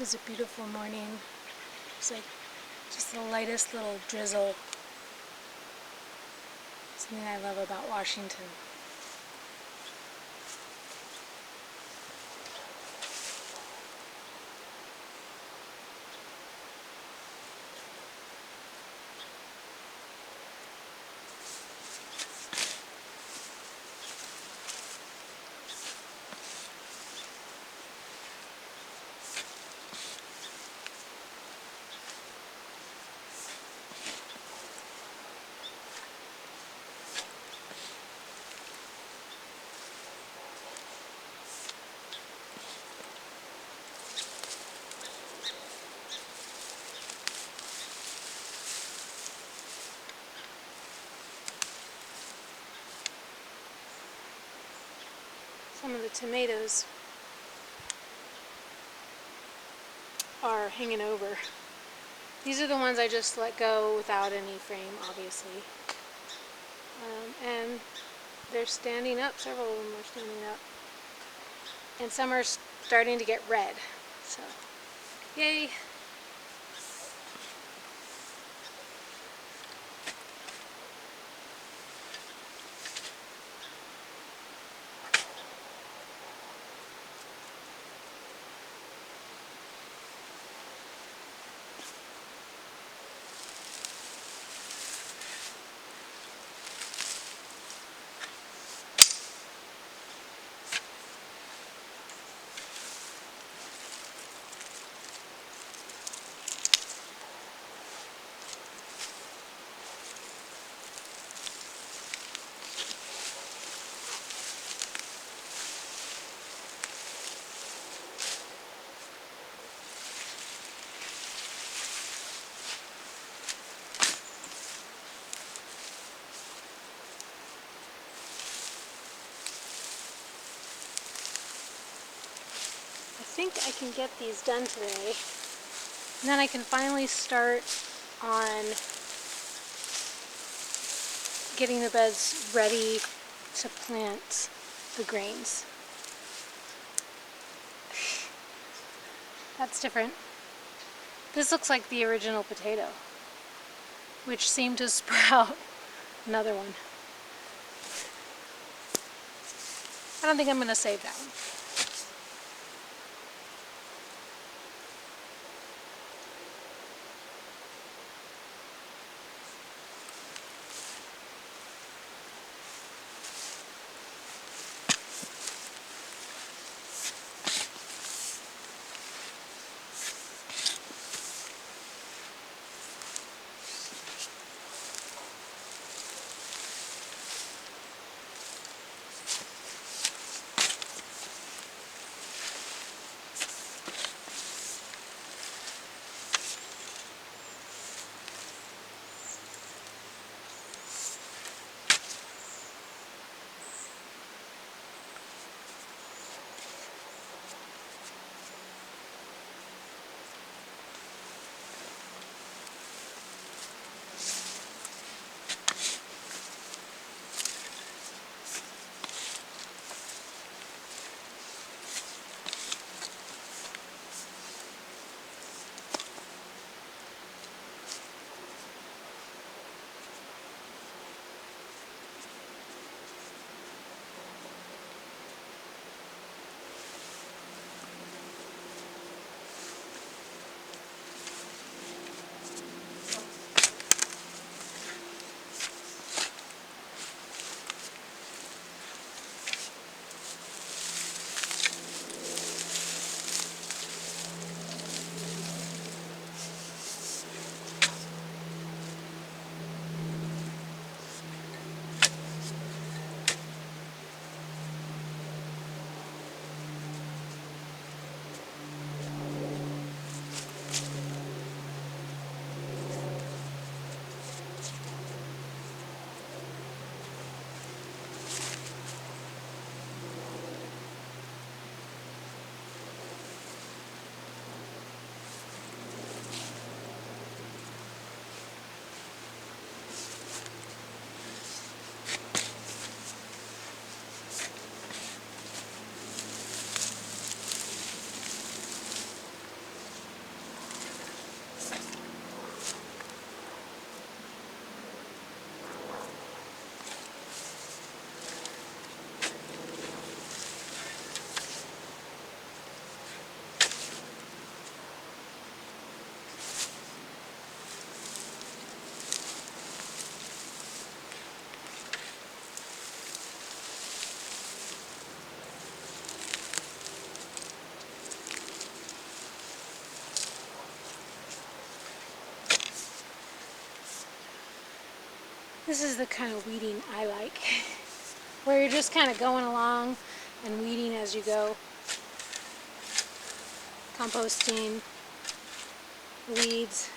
It was a beautiful morning. It's like just the lightest little drizzle. Something I love about Washington. Some of the tomatoes are hanging over. These are the ones I just let go without any frame, obviously. And they're standing up. Several of them are standing up. And some are starting to get red. So, yay! I think I can get these done today, and then I can finally start on getting the beds ready to plant the grains. That's different. This looks like the original potato, which seemed to sprout another one. I don't think I'm going to save that one. This is the kind of weeding I like, where you're just kind of going along and weeding as you go. Composting, weeds.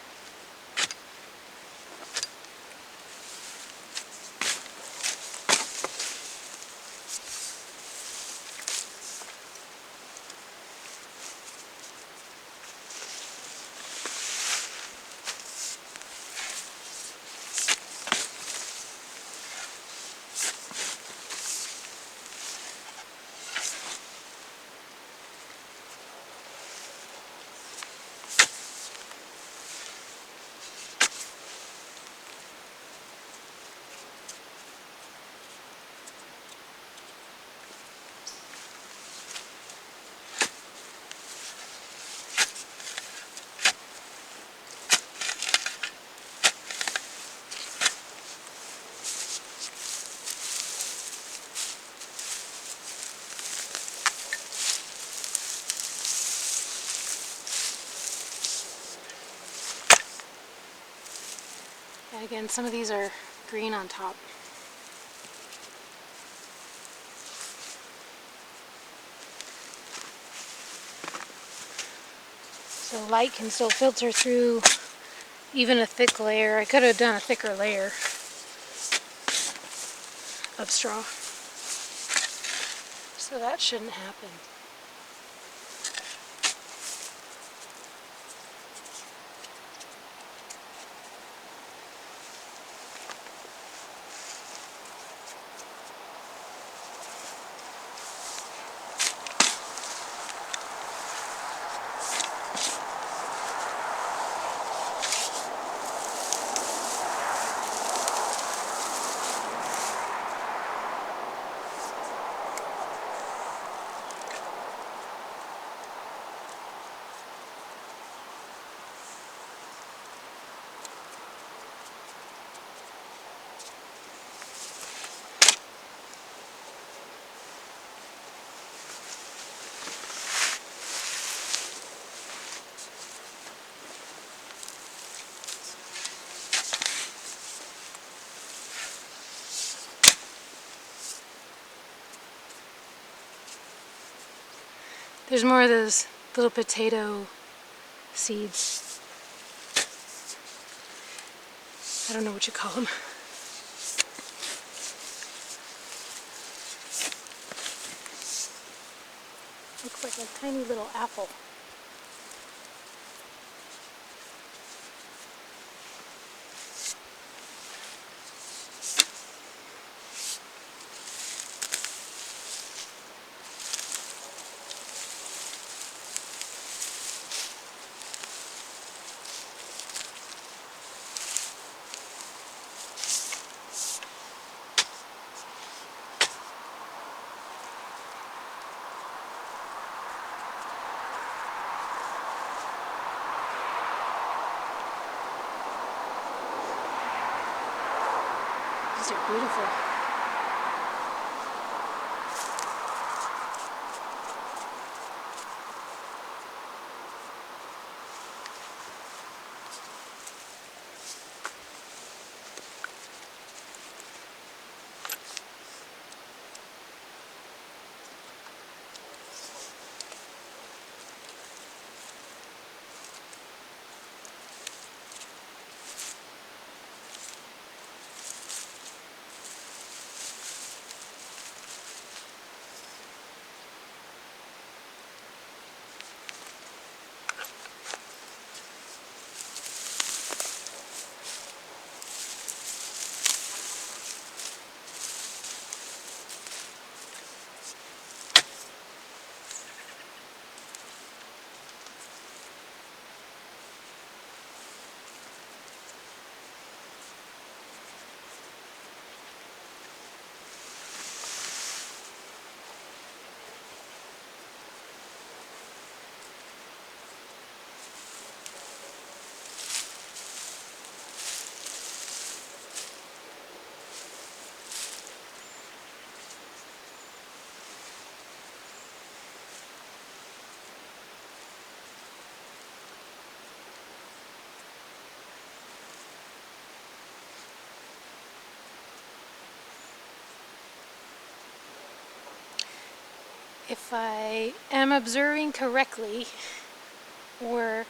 And again, some of these are green on top. So light can still filter through even a thick layer. I could have done a thicker layer of straw. So that shouldn't happen. There's more of those little potato seeds. I don't know what you call them. Looks like a tiny little apple. These are beautiful. if I am observing correctly or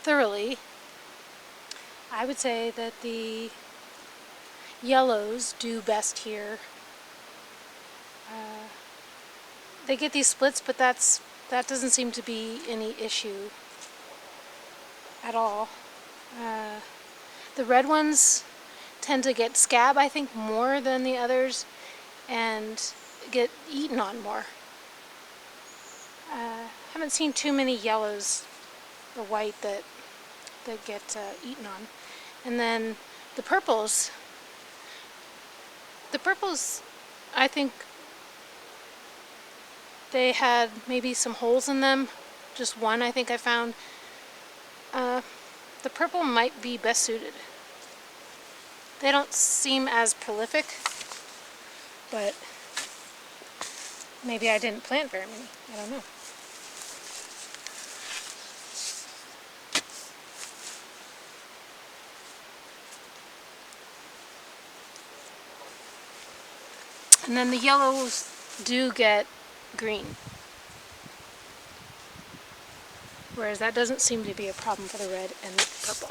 thoroughly, I would say that the yellows do best here. They get these splits, but that doesn't seem to be any issue at all. The red ones tend to get scab, I think, more than the others, and get eaten on more. Haven't seen too many yellows or white that get eaten on. And then the purples, I think they had maybe some holes in them. Just one, I think I found. The purple might be best suited. They don't seem as prolific, but maybe I didn't plant very many. I don't know. And then the yellows do get green, whereas that doesn't seem to be a problem for the red and the purple.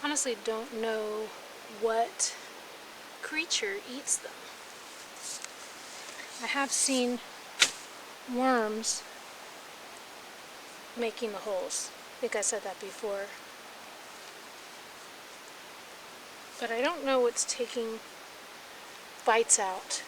Honestly, don't know what creature eats them. I have seen worms making the holes. I think I said that before. But I don't know what's taking bites out.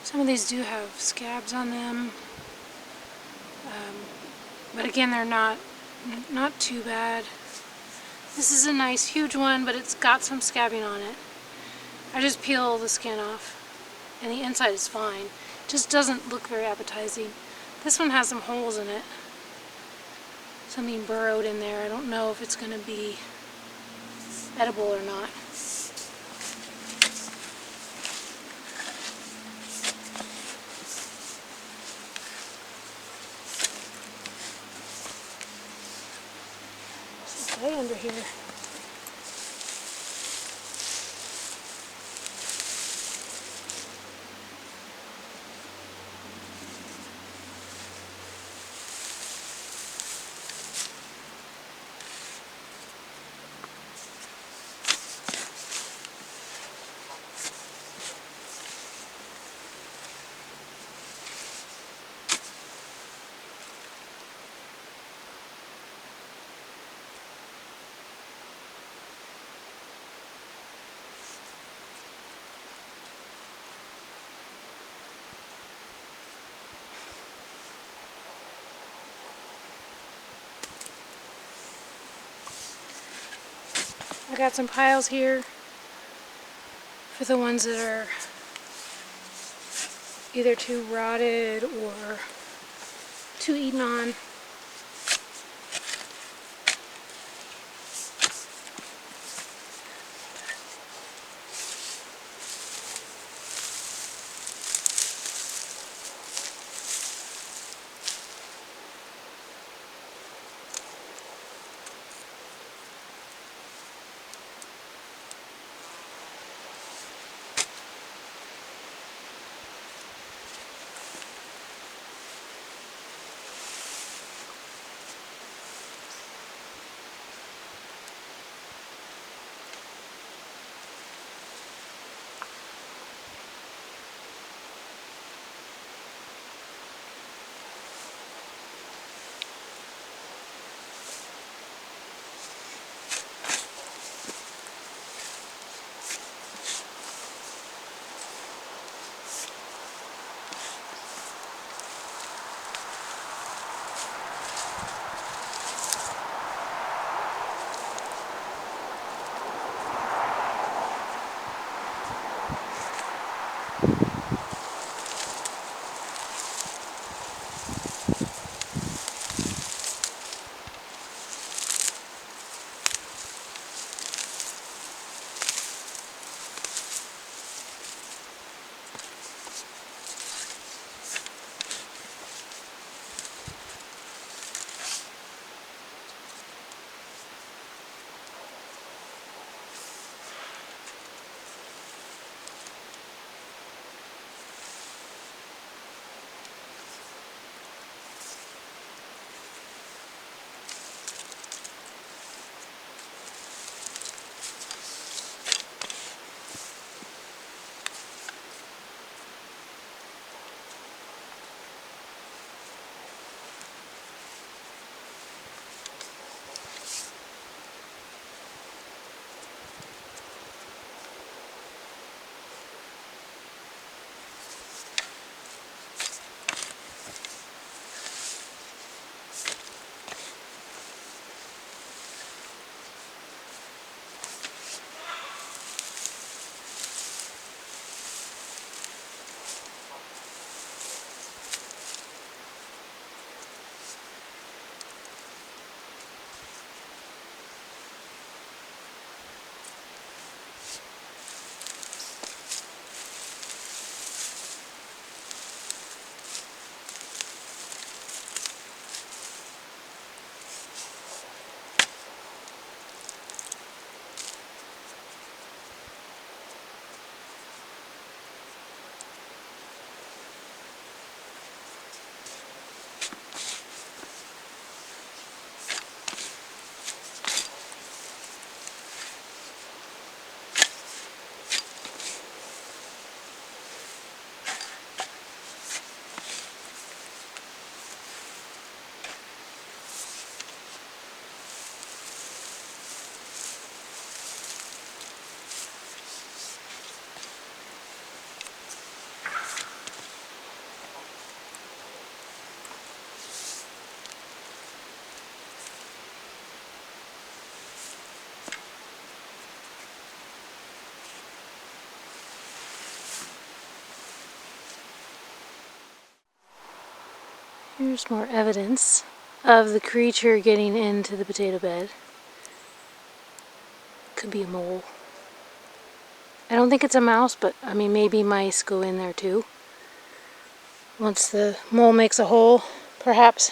Some of these do have scabs on them, but again, they're not too bad. This is a nice huge one, but it's got some scabbing on it. I just peel the skin off, and the inside is fine. Just doesn't look very appetizing. This one has some holes in it. Something burrowed in there. I don't know if it's going to be edible or not. Right under here. I got some piles here for the ones that are either too rotted or too eaten on. Here's more evidence of the creature getting into the potato bed. Could be a mole. I don't think it's a mouse, but I mean maybe mice go in there too. Once the mole makes a hole, perhaps.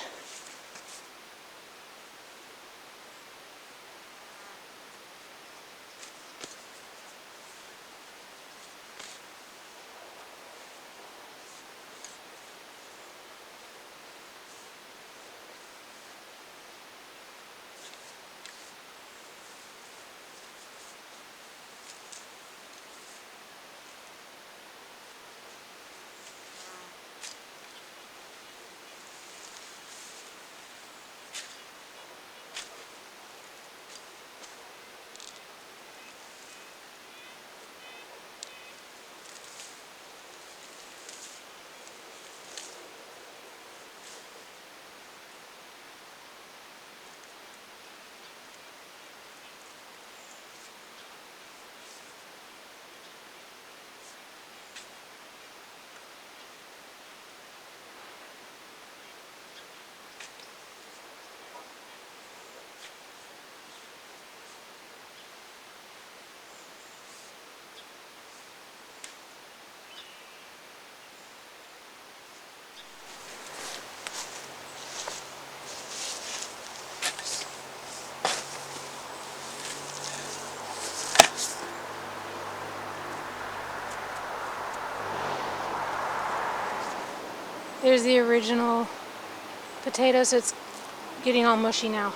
Here's the original potatoes. It's getting all mushy now.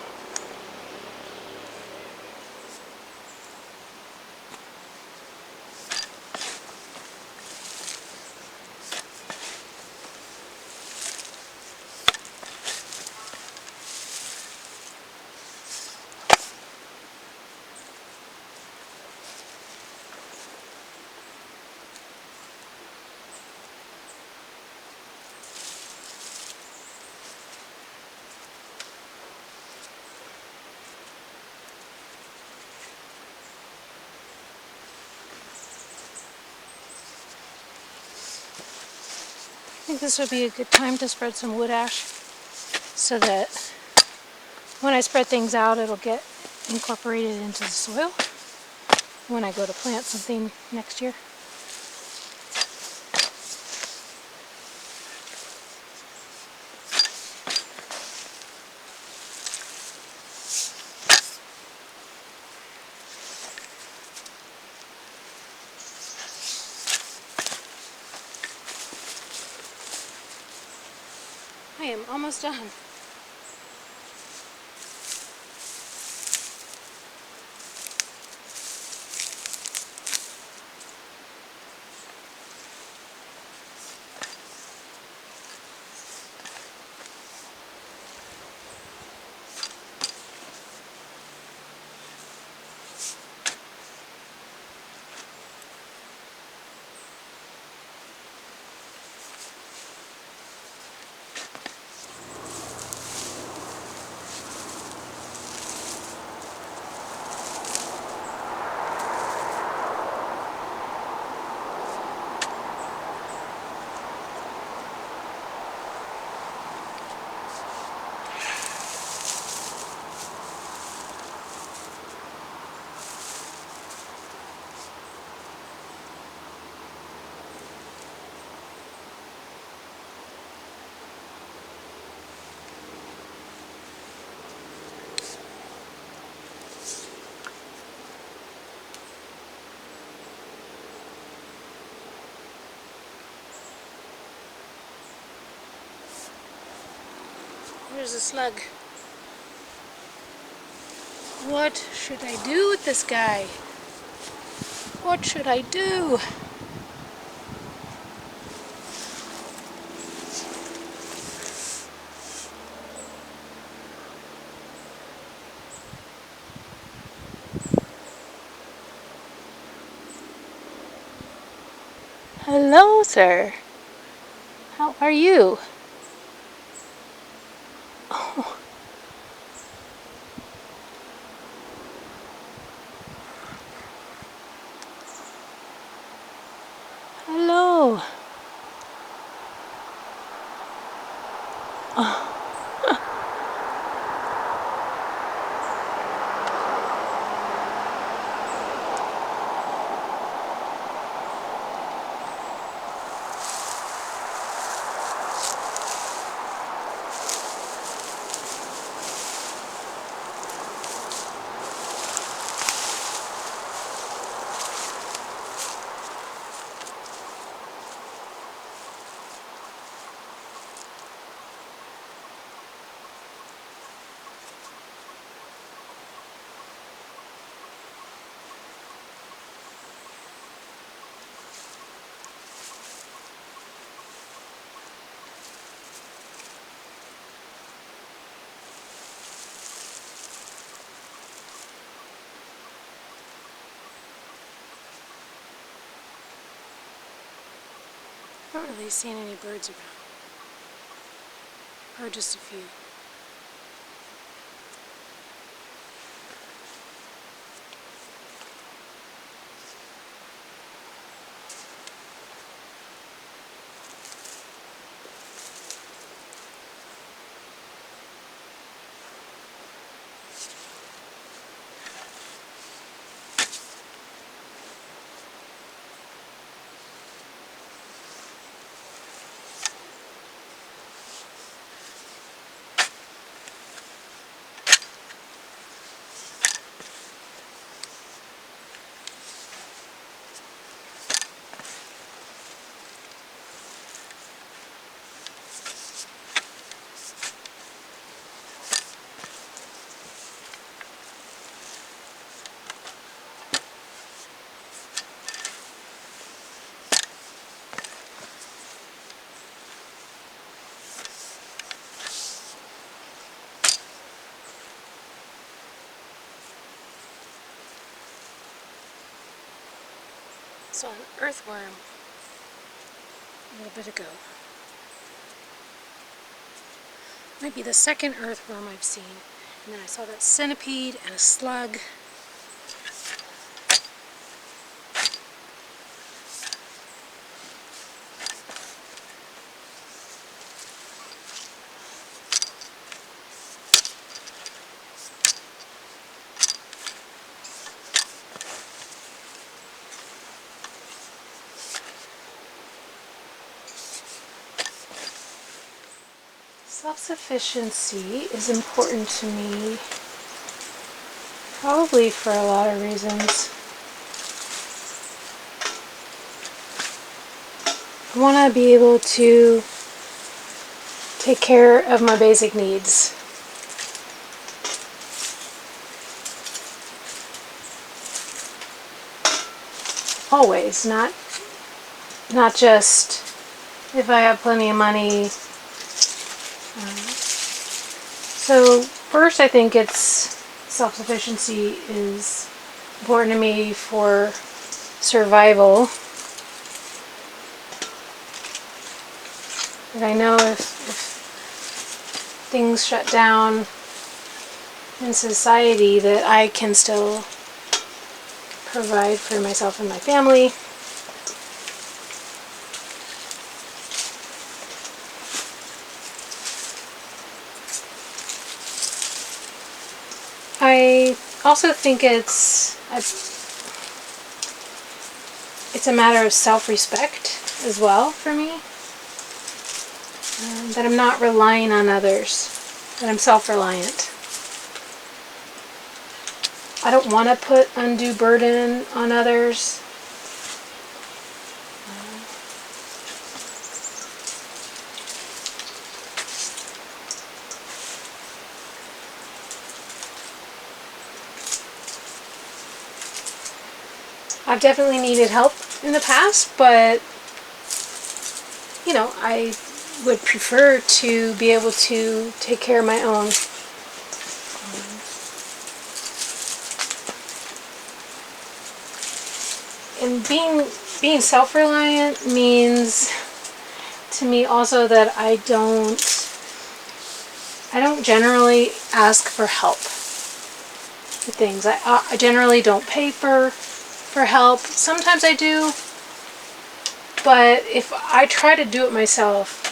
I think this would be a good time to spread some wood ash so that when I spread things out, it'll get incorporated into the soil when I go to plant something next year. I am almost done. There's a slug. What should I do with this guy? What should I do? Hello, sir. How are you? Oh. Hello. Oh. Not really seeing any birds around. Or just a few. Saw an earthworm a little bit ago. Might be the second earthworm I've seen. And then I saw that centipede and a slug. Self-sufficiency is important to me, probably for a lot of reasons. I want to be able to take care of my basic needs. Always, not just if I have plenty of money. So first, I think self-sufficiency is important to me for survival. And I know if things shut down in society, that I can still provide for myself and my family. I also think it's a matter of self-respect as well for me. That I'm not relying on others, that I'm self-reliant. I don't want to put undue burden on others. I've definitely needed help in the past, but I would prefer to be able to take care of my own. And being self-reliant means to me also that I don't generally ask for help with things. I generally don't pay for help. Sometimes I do, but if I try to do it myself,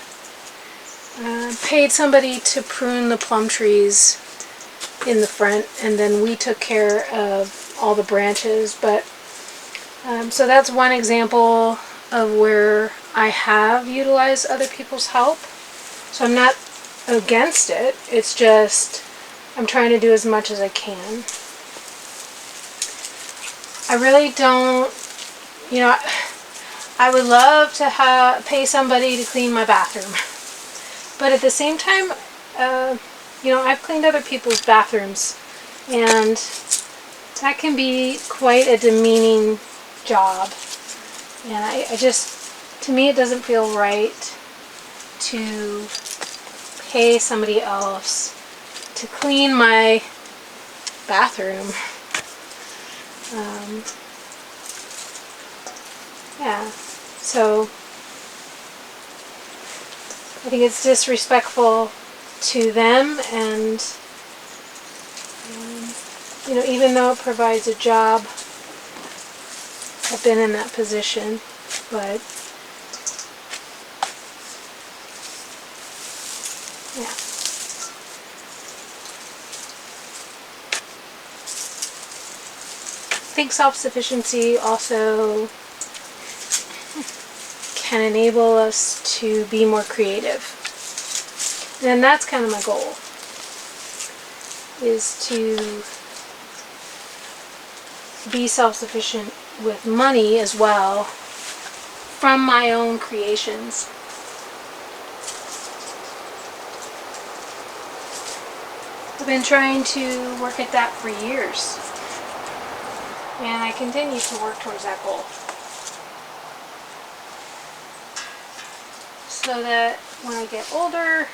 paid somebody to prune the plum trees in the front, and then we took care of all the branches. But so that's one example of where I have utilized other people's help. So I'm not against it. It's just I'm trying to do as much as I can. I really don't, I would love to pay somebody to clean my bathroom. But at the same time, I've cleaned other people's bathrooms, and that can be quite a demeaning job. And I just, to me, it doesn't feel right to pay somebody else to clean my bathroom. So I think it's disrespectful to them, and even though it provides a job, I've been in that position, but yeah. I think self-sufficiency also can enable us to be more creative. And that's kind of my goal, is to be self-sufficient with money as well from my own creations. I've been trying to work at that for years, and I continue to work towards that goal, so that when I get older,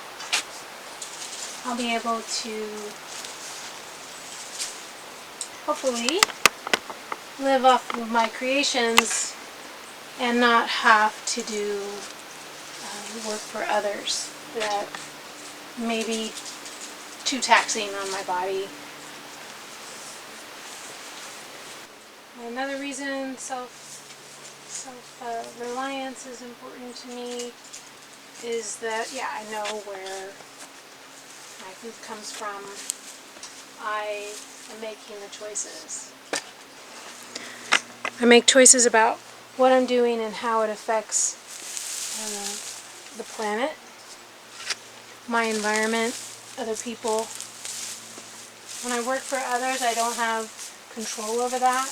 I'll be able to hopefully live off of my creations and not have to do work for others that may be too taxing on my body. Another reason self-reliance is important to me is that, yeah, I know where my food comes from. I am making the choices. I make choices about what I'm doing and how it affects the planet, my environment, other people. When I work for others, I don't have control over that.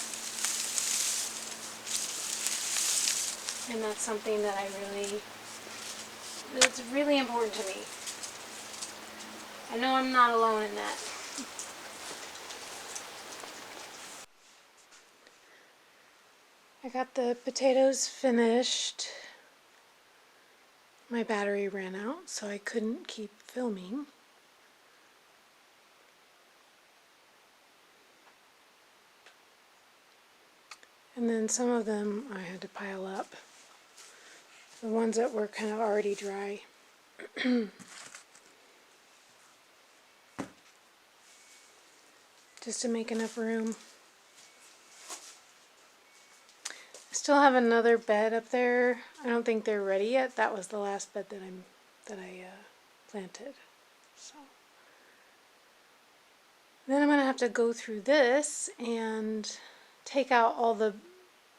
And that's something that that's really important to me. I know I'm not alone in that. I got the potatoes finished. My battery ran out, so I couldn't keep filming. And then some of them I had to pile up. The ones that were kind of already dry. Just to make enough room. I still have another bed up there. I don't think they're ready yet. That was the last bed that I planted. So then I'm gonna have to go through this and take out all the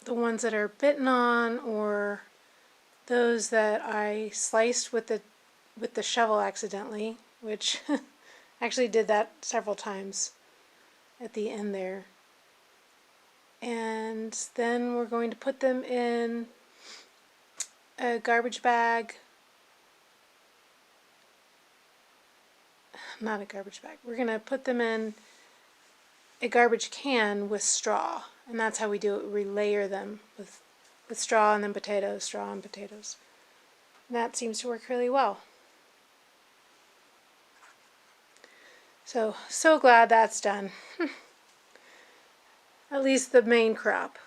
ones that are bitten on, or those that I sliced with the shovel accidentally, which I actually did that several times at the end there. And then we're going to put them in a garbage bag. Not a garbage bag. We're going to put them in a garbage can with straw. And that's how we do it. We layer them with straw and then potatoes, straw and potatoes. And that seems to work really well. So glad that's done. At least the main crop.